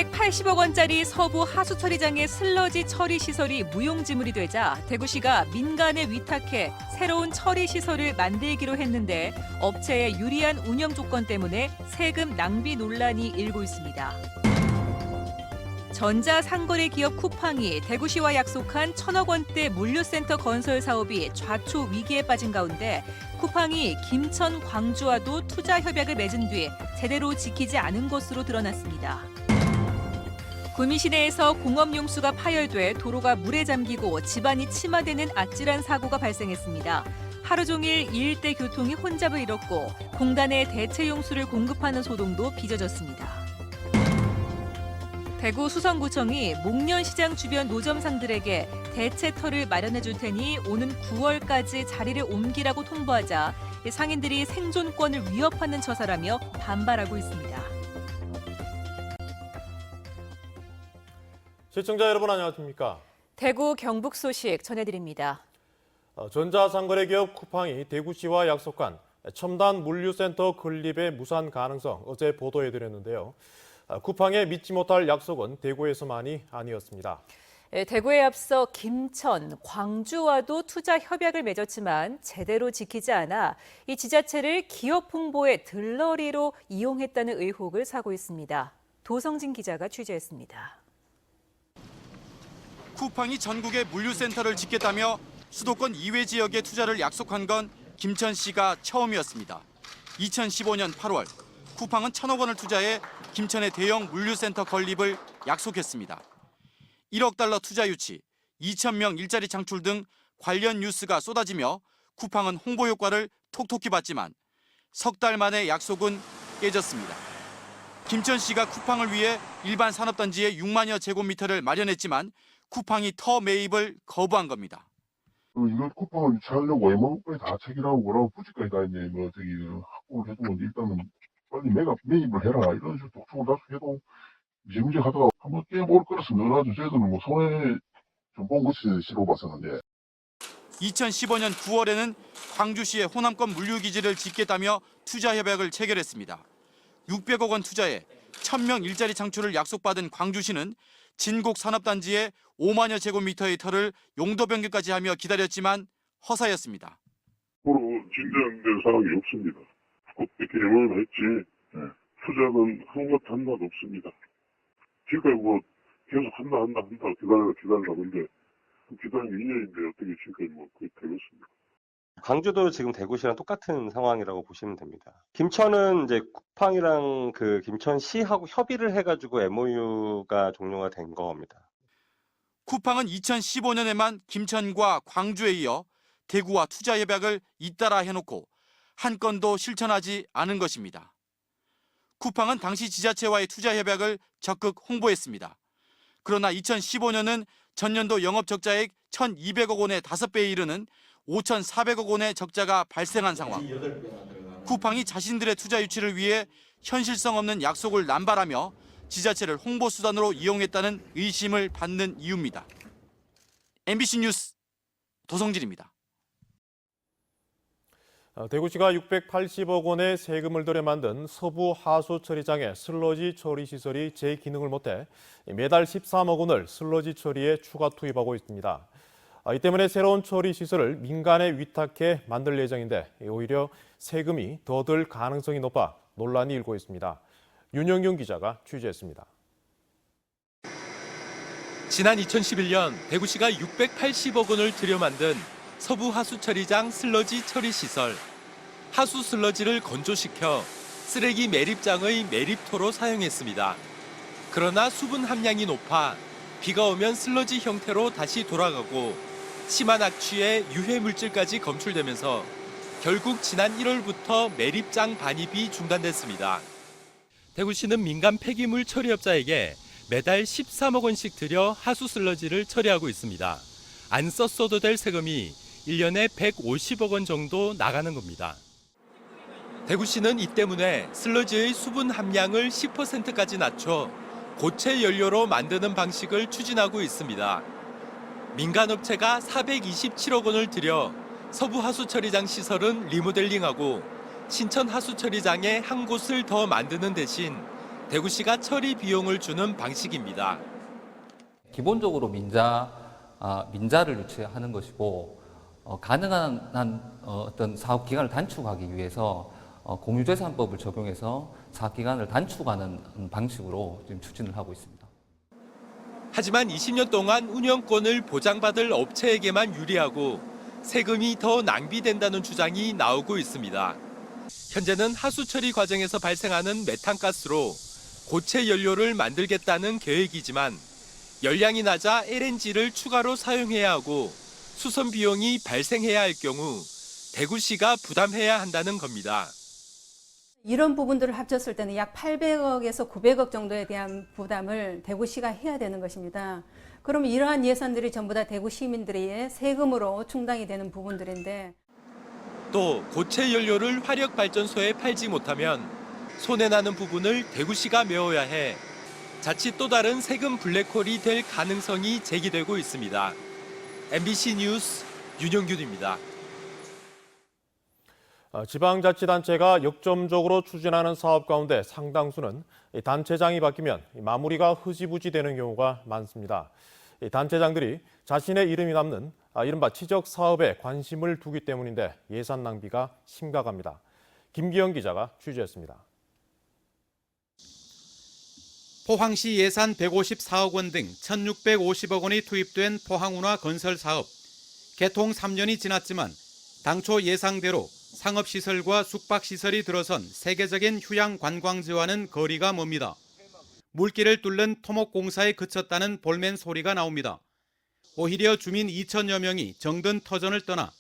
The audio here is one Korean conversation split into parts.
680억 원짜리 서부 하수처리장의 슬러지 처리 시설이 무용지물이 되자 대구시가 민간에 위탁해 새로운 처리 시설을 만들기로 했는데 업체의 유리한 운영 조건 때문에 세금 낭비 논란이 일고 있습니다. 전자상거래 기업 쿠팡이 대구시와 약속한 1,000억 원대 물류센터 건설 사업이 좌초 위기에 빠진 가운데 쿠팡이 김천, 광주와도 투자 협약을 맺은 뒤 제대로 지키지 않은 것으로 드러났습니다. 구미 시내에서 공업용수가 파열돼 도로가 물에 잠기고 집안이 침하되는 아찔한 사고가 발생했습니다. 하루 종일 이 일대 교통이 혼잡을 잃었고 공단에 대체 용수를 공급하는 소동도 빚어졌습니다. 대구 수성구청이 목련시장 주변 노점상들에게 대체터를 마련해 줄 테니 오는 9월까지 자리를 옮기라고 통보하자 상인들이 생존권을 위협하는 처사라며 반발하고 있습니다. 시청자 여러분 안녕하십니까? 대구 경북 소식 전해드립니다. 전자상거래 기업 쿠팡이 대구시와 약속한 첨단 물류센터 건립의 무산 가능성 어제 보도해드렸는데요. 쿠팡의 믿지 못할 약속은 대구에서만이 아니었습니다. 대구에 앞서 김천, 광주와도 투자 협약을 맺었지만 제대로 지키지 않아 이 지자체를 기업 홍보의 들러리로 이용했다는 의혹을 사고 있습니다. 도성진 기자가 취재했습니다. 쿠팡이 전국에 물류센터를 짓겠다며 수도권 이외 지역에 투자를 약속한 건 김천시가 처음이었습니다. 2015년 8월 쿠팡은 1,000억 원을 투자해 김천의 대형 물류센터 건립을 약속했습니다. 1억 달러 투자 유치, 2,000명 일자리 창출 등 관련 뉴스가 쏟아지며 쿠팡은 홍보 효과를 톡톡히 봤지만 석 달 만에 약속은 깨졌습니다. 김천시가 쿠팡을 위해 일반 산업단지에 6만여 제곱미터를 마련했지만 쿠팡이 터 매입을 거부한 겁니다. 이거 쿠팡을 유치하려고 MOU까지 다 체결하고 뭐라고 부지까지 다 했네. 확보를 해주면 일단은 빨리 매입을 해라. 이런 식으로 독촉을 다수해도 미지미지 하다가 한번 깨볼 거였으면 그래가지고 저희들은 뭐 손해 좀 본 것이 싫어 봤었는데. 2015년 9월에는 광주시의 호남권 물류기지를 짓겠다며 투자 협약을 체결했습니다. 600억 원 투자에 1,000명 일자리 창출을 약속받은 광주시는 진곡 산업단지에 5만여 제곱미터의 터를 용도 변경까지 하며 기다렸지만 허사였습니다. 앞으로 진전될 사항이 없습니다. 이렇게 MOU를 했지 투자는 한 것 한 것 없습니다. 지금까지 뭐 계속 한다 기다려 근데 기다린 게 2년인데 어떻게 지금까지 뭐 그렇게 되겠습니까? 광주도 지금 대구시랑 똑같은 상황이라고 보시면 됩니다. 김천은 이제 쿠팡이랑 그 김천시하고 협의를 해가지고 MOU가 종료가 된 겁니다. 쿠팡은 2015년에만 김천과 광주에 이어 대구와 투자 협약을 잇따라 해놓고 한 건도 실천하지 않은 것입니다. 쿠팡은 당시 지자체와의 투자 협약을 적극 홍보했습니다. 그러나 2015년은 전년도 영업 적자액 1,200억 원의 5배에 이르는 5,400억 원의 적자가 발생한 상황. 쿠팡이 자신들의 투자 유치를 위해 현실성 없는 약속을 남발하며 지자체를 홍보 수단으로 이용했다는 의심을 받는 이유입니다. MBC 뉴스 도성진입니다. 대구시가 680억 원의 세금을 들여 만든 서부 하수 처리장의 슬러지 처리 시설이 제 기능을 못해 매달 13억 원을 슬러지 처리에 추가 투입하고 있습니다. 이 때문에 새로운 처리 시설을 민간에 위탁해 만들 예정인데 오히려 세금이 더 들 가능성이 높아 논란이 일고 있습니다. 윤영경 기자가 취재했습니다. 지난 2011년 대구시가 680억 원을 들여 만든 서부 하수처리장 슬러지 처리 시설. 하수 슬러지를 건조시켜 쓰레기 매립장의 매립토로 사용했습니다. 그러나 수분 함량이 높아 비가 오면 슬러지 형태로 다시 돌아가고 심한 악취에 유해 물질까지 검출되면서 결국 지난 1월부터 매립장 반입이 중단됐습니다. 대구시는 민간 폐기물 처리업자에게 매달 13억 원씩 들여 하수 슬러지를 처리하고 있습니다. 안 썼어도 될 세금이 1년에 150억 원 정도 나가는 겁니다. 대구시는 이 때문에 슬러지의 수분 함량을 10%까지 낮춰 고체 연료로 만드는 방식을 추진하고 있습니다. 민간업체가 427억 원을 들여 서부 하수처리장 시설은 리모델링하고 신천 하수처리장에 한 곳을 더 만드는 대신 대구시가 처리 비용을 주는 방식입니다. 기본적으로 민자를 유치하는 것이고 가능한 어떤 사업 기간을 단축하기 위해서 공유재산법을 적용해서 사업 기간을 단축하는 방식으로 지금 추진을 하고 있습니다. 하지만 20년 동안 운영권을 보장받을 업체에게만 유리하고 세금이 더 낭비된다는 주장이 나오고 있습니다. 현재는 하수 처리 과정에서 발생하는 메탄가스로 고체 연료를 만들겠다는 계획이지만 열량이 낮아 LNG를 추가로 사용해야 하고 수선 비용이 발생해야 할 경우 대구시가 부담해야 한다는 겁니다. 이런 부분들을 합쳤을 때는 약 800억에서 900억 정도에 대한 부담을 대구시가 해야 되는 것입니다. 그러면 이러한 예산들이 전부 다 대구 시민들의 세금으로 충당이 되는 부분들인데 또 고체 연료를 화력발전소에 팔지 못하면 손해나는 부분을 대구시가 메워야 해 자칫 또 다른 세금 블랙홀이 될 가능성이 제기되고 있습니다. MBC 뉴스 윤영균입니다. 지방자치단체가 역점적으로 추진하는 사업 가운데 상당수는 단체장이 바뀌면 마무리가 흐지부지 되는 경우가 많습니다. 단체장들이 자신의 이름이 남는 이른바 치적 사업에 관심을 두기 때문인데 예산 낭비가 심각합니다. 김기영 기자가 취재했습니다. 포항시 예산 154억 원 등 1,650억 원이 투입된 포항운하 건설 사업. 개통 3년이 지났지만 당초 예상대로 상업시설과 숙박시설이 들어선 세계적인 휴양 관광지와는 거리가 멉니다. 물길을 뚫는 토목공사에 그쳤다는 볼멘 소리가 나옵니다. 오히려 주민 2천여 명이 정든 터전을 떠나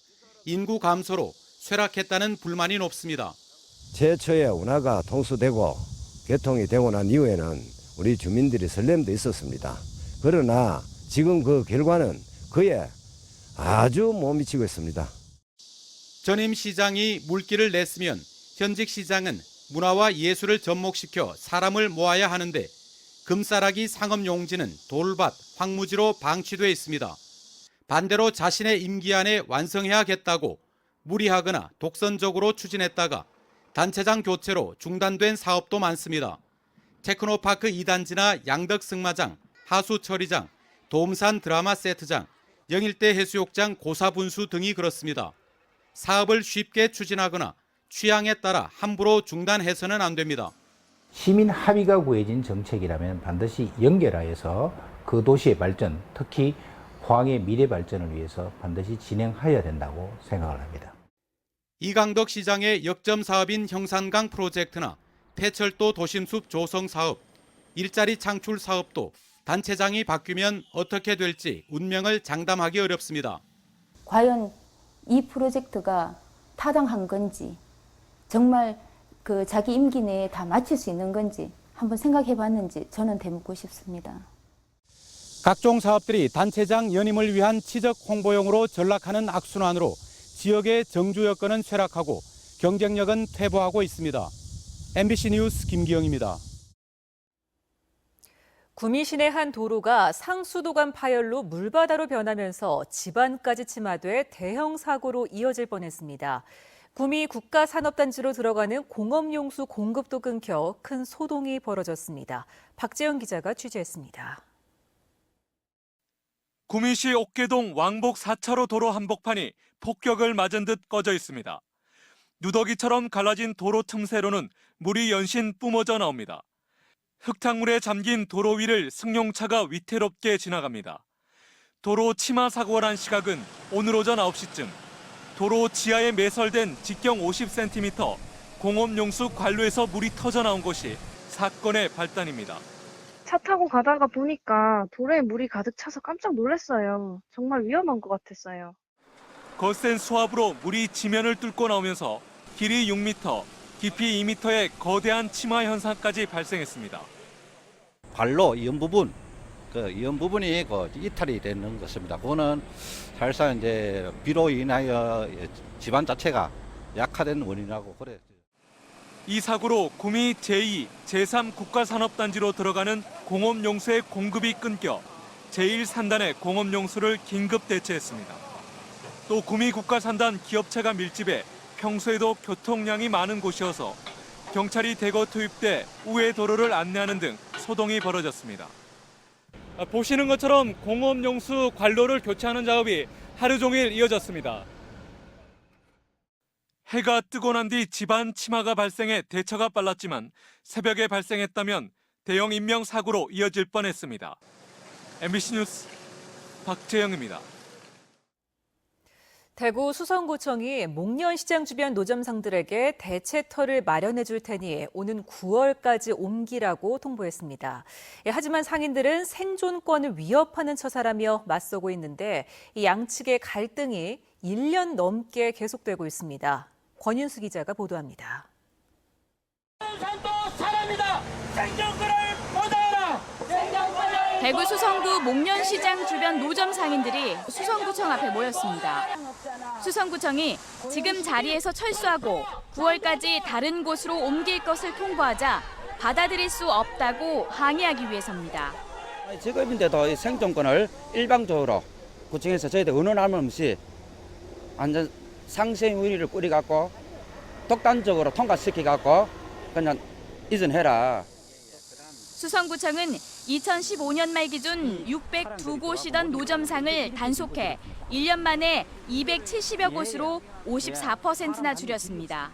인구 감소로 쇠락했다는 불만이 높습니다. 최초에 운하가 통수되고 개통이 되고 난 이후에는 우리 주민들이 설렘도 있었습니다. 그러나 지금 그 결과는 그에 아주 못 미치고 있습니다. 전임 시장이 물길을 냈으면 현직 시장은 문화와 예술을 접목시켜 사람을 모아야 하는데 금싸라기 상업용지는 돌밭, 황무지로 방치돼 있습니다. 반대로 자신의 임기 안에 완성해야겠다고 무리하거나 독선적으로 추진했다가 단체장 교체로 중단된 사업도 많습니다. 테크노파크 2단지나 양덕 승마장, 하수처리장, 도움산 드라마 세트장, 영일대 해수욕장 고사분수 등이 그렇습니다. 사업을 쉽게 추진하거나 취향에 따라 함부로 중단해서는 안 됩니다. 시민 합의가 구해진 정책이라면 반드시 연결하여서 그 도시의 발전, 특히 포항의 미래 발전을 위해서 반드시 진행해야 된다고 생각을 합니다. 이강덕 시장의 역점 사업인 형산강 프로젝트나 폐철도 도심숲 조성 사업, 일자리 창출 사업도 단체장이 바뀌면 어떻게 될지 운명을 장담하기 어렵습니다. 과연 이 프로젝트가 타당한 건지, 정말 그 자기 임기 내에 다 마칠 수 있는 건지 한번 생각해 봤는지 저는 되묻고 싶습니다. 각종 사업들이 단체장 연임을 위한 치적 홍보용으로 전락하는 악순환으로 지역의 정주 여건은 쇠락하고 경쟁력은 퇴보하고 있습니다. MBC 뉴스 김기영입니다. 구미 시내 한 도로가 상수도관 파열로 물바다로 변하면서 집안까지 침하돼 대형 사고로 이어질 뻔했습니다. 구미 국가산업단지로 들어가는 공업용수 공급도 끊겨 큰 소동이 벌어졌습니다. 박재영 기자가 취재했습니다. 구미시 옥계동 왕복 4차로 도로 한복판이 폭격을 맞은 듯 꺼져 있습니다. 누더기처럼 갈라진 도로 틈새로는 물이 연신 뿜어져 나옵니다. 흙탕물에 잠긴 도로 위를 승용차가 위태롭게 지나갑니다. 도로 침하 사고가 난 시각은 오늘 오전 9시쯤. 도로 지하에 매설된 직경 50cm 공업용수 관로에서 물이 터져 나온 것이 사건의 발단입니다. 차 타고 가다가 보니까 도로에 물이 가득 차서 깜짝 놀랐어요. 정말 위험한 것 같았어요. 거센 수압으로 물이 지면을 뚫고 나오면서 길이 6m, 깊이 2m의 거대한 침하 현상까지 발생했습니다. 관로 이연 부분이 이탈이 되는 것입니다. 그거는 사실상 이제 비로 인하여 집안 자체가 약화된 원인이라고 그래요. 이 사고로 구미 제2, 제3 국가산업단지로 들어가는 공업용수의 공급이 끊겨 제1산단의 공업용수를 긴급 대체했습니다. 또 구미 국가산단 기업체가 밀집해 평소에도 교통량이 많은 곳이어서 경찰이 대거 투입돼 우회 도로를 안내하는 등 소동이 벌어졌습니다. 보시는 것처럼 공업용수 관로를 교체하는 작업이 하루 종일 이어졌습니다. 해가 뜨고 난 뒤 집안 침하가 발생해 대처가 빨랐지만 새벽에 발생했다면 대형 인명사고로 이어질 뻔했습니다. MBC 뉴스 박재영입니다. 대구 수성구청이 목련시장 주변 노점상들에게 대체터를 마련해 줄 테니 오는 9월까지 옮기라고 통보했습니다. 하지만 상인들은 생존권을 위협하는 처사라며 맞서고 있는데 이 양측의 갈등이 1년 넘게 계속되고 있습니다. 권윤수 기자가 보도합니다. 대구 수성구 목련시장 주변 노점 상인들이 수성구청 앞에 모였습니다. 수성구청이 지금 자리에서 철수하고 9월까지 다른 곳으로 옮길 것을 통보하자 받아들일 수 없다고 항의하기 위해서입니다. 지금인데도 생존권을 일방적으로 구청에서 저희들 의논함 없이 완전 상생위를 꾸려갖고 독단적으로 통과시켜갖고 그냥 이전해라. 수성구청은 2015년 말 기준 602곳이던 노점상을 단속해 1년 만에 270여 곳으로 54%나 줄였습니다.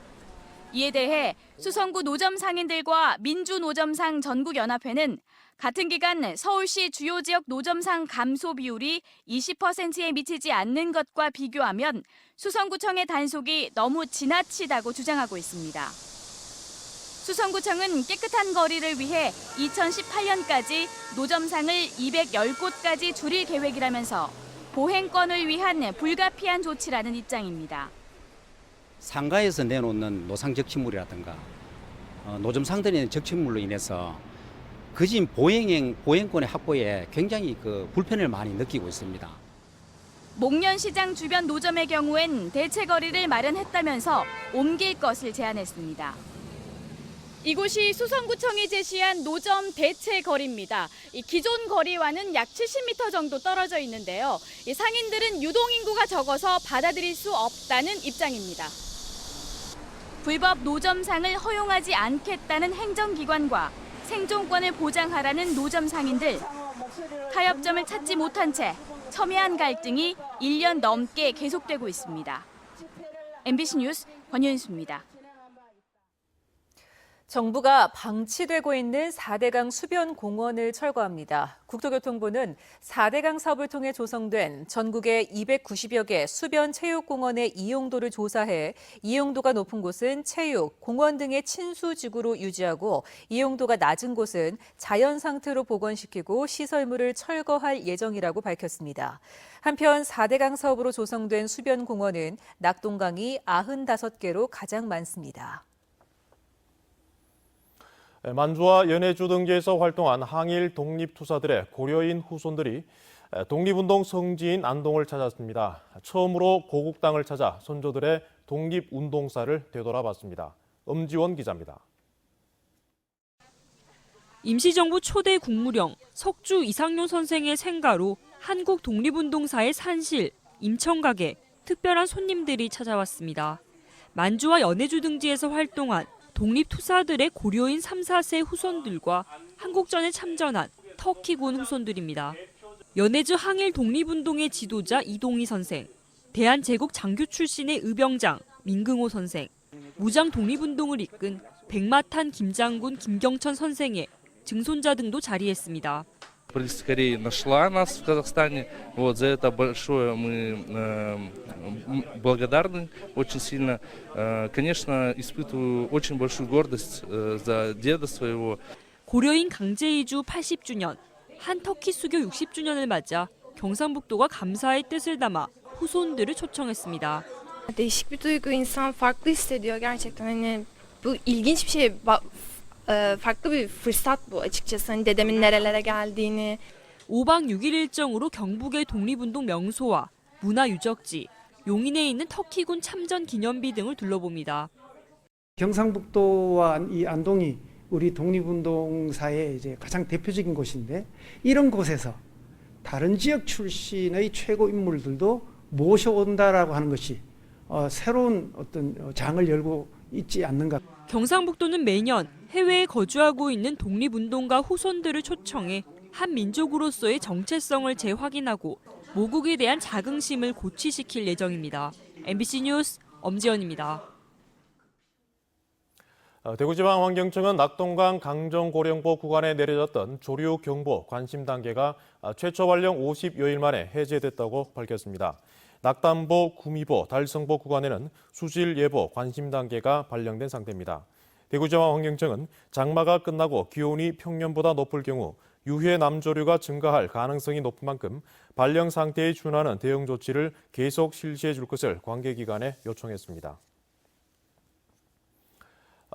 이에 대해 수성구 노점 상인들과 민주노점상 전국연합회는 같은 기간 서울시 주요 지역 노점상 감소 비율이 20%에 미치지 않는 것과 비교하면 수성구청의 단속이 너무 지나치다고 주장하고 있습니다. 수성구청은 깨끗한 거리를 위해 2018년까지 노점상을 210곳까지 줄일 계획이라면서 보행권을 위한 불가피한 조치라는 입장입니다. 상가에서 내놓는 노상 적치물이라든가 노점상들이 내는 적치물로 인해서 그진 보행권의 확보에 굉장히 불편을 많이 느끼고 있습니다. 목련시장 주변 노점의 경우엔 대체 거리를 마련했다면서 옮길 것을 제안했습니다. 이곳이 수성구청이 제시한 노점 대체 거리입니다. 기존 거리와는 약 70m 정도 떨어져 있는데요. 상인들은 유동인구가 적어서 받아들일 수 없다는 입장입니다. 불법 노점상을 허용하지 않겠다는 행정기관과 생존권을 보장하라는 노점 상인들. 타협점을 찾지 못한 채 첨예한 갈등이 1년 넘게 계속되고 있습니다. MBC 뉴스 권윤수입니다. 정부가 방치되고 있는 4대강 수변 공원을 철거합니다. 국토교통부는 4대강 사업을 통해 조성된 전국의 290여 개 수변 체육공원의 이용도를 조사해 이용도가 높은 곳은 체육, 공원 등의 친수지구로 유지하고 이용도가 낮은 곳은 자연 상태로 복원시키고 시설물을 철거할 예정이라고 밝혔습니다. 한편 4대강 사업으로 조성된 수변 공원은 낙동강이 95개로 가장 많습니다. 만주와 연해주 등지에서 활동한 항일 독립투사들의 고려인 후손들이 독립운동 성지인 안동을 찾았습니다. 처음으로 고국 땅을 찾아 선조들의 독립운동사를 되돌아봤습니다. 엄지원 기자입니다. 임시정부 초대 국무령 석주 이상용 선생의 생가로 한국 독립운동사의 산실, 임청각에 특별한 손님들이 찾아왔습니다. 만주와 연해주 등지에서 활동한 독립투사들의 고려인 3, 4세 후손들과 한국전에 참전한 터키군 후손들입니다. 연해주 항일 독립운동의 지도자 이동희 선생, 대한제국 장교 출신의 의병장 민긍호 선생, 무장 독립운동을 이끈 백마탄 김장군 김경천 선생의 증손자 등도 자리했습니다. Скорее нашла нас в Казахстане. За это большое мы благодарны очень сильно. Конечно, испытываю очень большую гордость за деда своего. 고려인 강제 이주 80주년, 한 터키 수교 60주년을 맞아 경상북도가 감사의 뜻을 담아 후손들을 초청했습니다. Değişik bir duygu, insan farklı hissediyor gerçekten. Hani bu ilginç bir şey. farklı bir fırsat bu açıkçası. Hani dedemin nerelere geldiğini. 5박 6일 일정으로 경북의 독립운동 명소와 문화유적지, 용인에 있는 터키군 참전 기념비 등을 둘러봅니다. 경상북도와 이 안동이 우리 독립운동사의 이제 가장 대표적인 곳인데 이런 곳에서 다른 지역 출신의 최고 인물들도 모셔온다라고 하는 것이 새로운 어떤 장을 열고 있지 않는가. 경상북도는 매년 해외에 거주하고 있는 독립운동가 후손들을 초청해 한 민족으로서의 정체성을 재확인하고 모국에 대한 자긍심을 고취시킬 예정입니다. MBC 뉴스 엄지연입니다. 대구지방환경청은 낙동강 강정고령보 구간에 내려졌던 조류 경보 관심 단계가 최초 발령 50여일 만에 해제됐다고 밝혔습니다. 낙담보, 구미보, 달성보 구간에는 수질 예보 관심 단계가 발령된 상태입니다. 대구지방환경청은 장마가 끝나고 기온이 평년보다 높을 경우 유해 남조류가 증가할 가능성이 높은 만큼 발령 상태에 준하는 대응 조치를 계속 실시해 줄 것을 관계기관에 요청했습니다.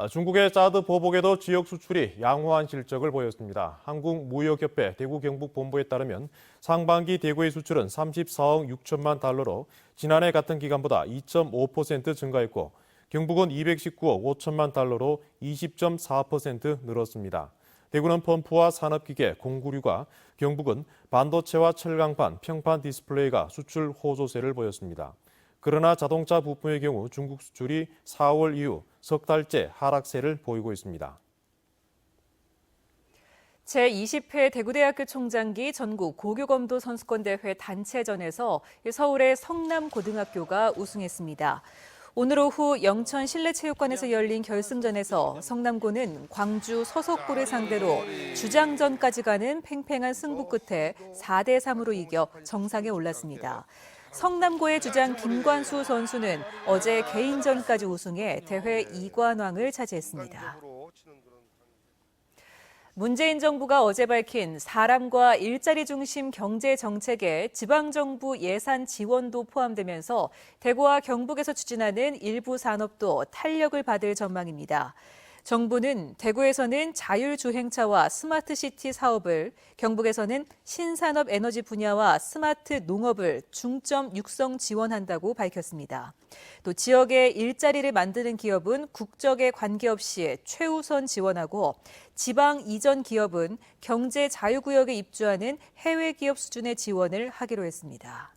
중국의 사드 보복에도 지역 수출이 양호한 실적을 보였습니다. 한국무역협회 대구경북본부에 따르면 상반기 대구의 수출은 34억 6천만 달러로 지난해 같은 기간보다 2.5% 증가했고 경북은 219억 5천만 달러로 20.4% 늘었습니다. 대구는 펌프와 산업기계, 공구류가, 경북은 반도체와 철강판, 평판 디스플레이가 수출 호조세를 보였습니다. 그러나 자동차 부품의 경우 중국 수출이 4월 이후 석 달째 하락세를 보이고 있습니다. 제20회 대구대학교 총장기 전국 고교검도 선수권대회 단체전에서 서울의 성남고등학교가 우승했습니다. 오늘 오후 영천 실내체육관에서 열린 결승전에서 성남고는 광주 서석고를 상대로 주장전까지 가는 팽팽한 승부 끝에 4대3으로 이겨 정상에 올랐습니다. 성남고의 주장 김관수 선수는 어제 개인전까지 우승해 대회 2관왕을 차지했습니다. 문재인 정부가 어제 밝힌 사람과 일자리 중심 경제 정책에 지방정부 예산 지원도 포함되면서 대구와 경북에서 추진하는 일부 산업도 탄력을 받을 전망입니다. 정부는 대구에서는 자율주행차와 스마트시티 사업을, 경북에서는 신산업 에너지 분야와 스마트 농업을 중점 육성 지원한다고 밝혔습니다. 또 지역의 일자리를 만드는 기업은 국적에 관계없이 최우선 지원하고 지방 이전 기업은 경제 자유구역에 입주하는 해외 기업 수준의 지원을 하기로 했습니다.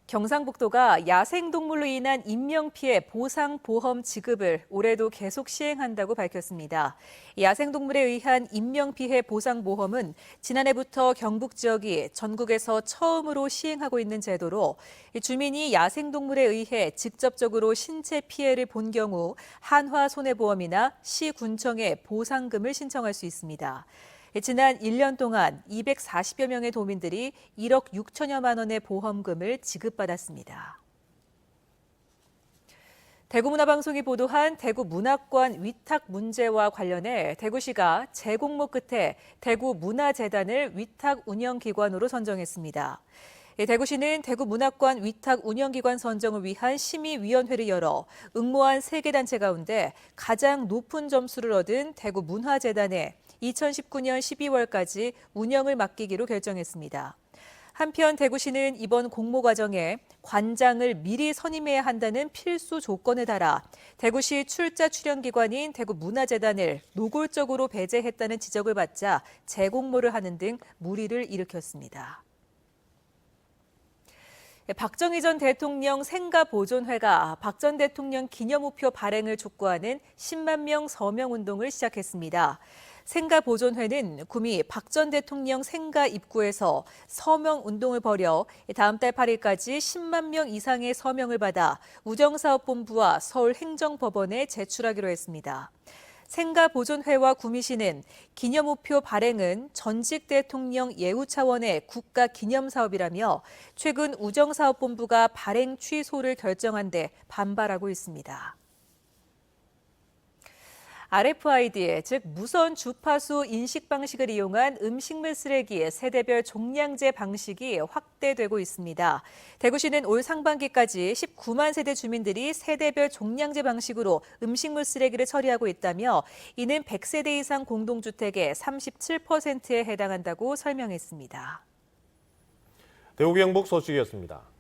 경상북도가 야생동물로 인한 인명피해 보상보험 지급을 올해도 계속 시행한다고 밝혔습니다. 야생동물에 의한 인명피해 보상보험은 지난해부터 경북 지역이 전국에서 처음으로 시행하고 있는 제도로 주민이 야생동물에 의해 직접적으로 신체 피해를 본 경우 한화손해보험이나 시군청에 보상금을 신청할 수 있습니다. 지난 1년 동안 240여 명의 도민들이 1억 6천여만 원의 보험금을 지급받았습니다. 대구문화방송이 보도한 대구 문학관 위탁 문제와 관련해 대구시가 재공모 끝에 대구문화재단을 위탁 운영기관으로 선정했습니다. 대구시는 대구문학관 위탁 운영기관 선정을 위한 심의위원회를 열어 응모한 3개 단체 가운데 가장 높은 점수를 얻은 대구문화재단에 2019년 12월까지 운영을 맡기기로 결정했습니다. 한편 대구시는 이번 공모 과정에 관장을 미리 선임해야 한다는 필수 조건을 달아 대구시 출자 출연기관인 대구문화재단을 노골적으로 배제했다는 지적을 받자 재공모를 하는 등 물의를 일으켰습니다. 박정희 전 대통령 생가보존회가 박 전 대통령 기념우표 발행을 촉구하는 10만 명 서명운동을 시작했습니다. 생가보존회는 구미 박 전 대통령 생가 입구에서 서명운동을 벌여 다음 달 8일까지 10만 명 이상의 서명을 받아 우정사업본부와 서울행정법원에 제출하기로 했습니다. 생가보존회와 구미시는 기념우표 발행은 전직 대통령 예우 차원의 국가 기념사업이라며 최근 우정사업본부가 발행 취소를 결정한 데 반발하고 있습니다. RFID, 즉 무선 주파수 인식 방식을 이용한 음식물 쓰레기 세대별 종량제 방식이 확대되고 있습니다. 대구시는 올 상반기까지 19만 세대 주민들이 세대별 종량제 방식으로 음식물 쓰레기를 처리하고 있다며 이는 100세대 이상 공동주택의 37%에 해당한다고 설명했습니다. 대구 경북 소식이었습니다.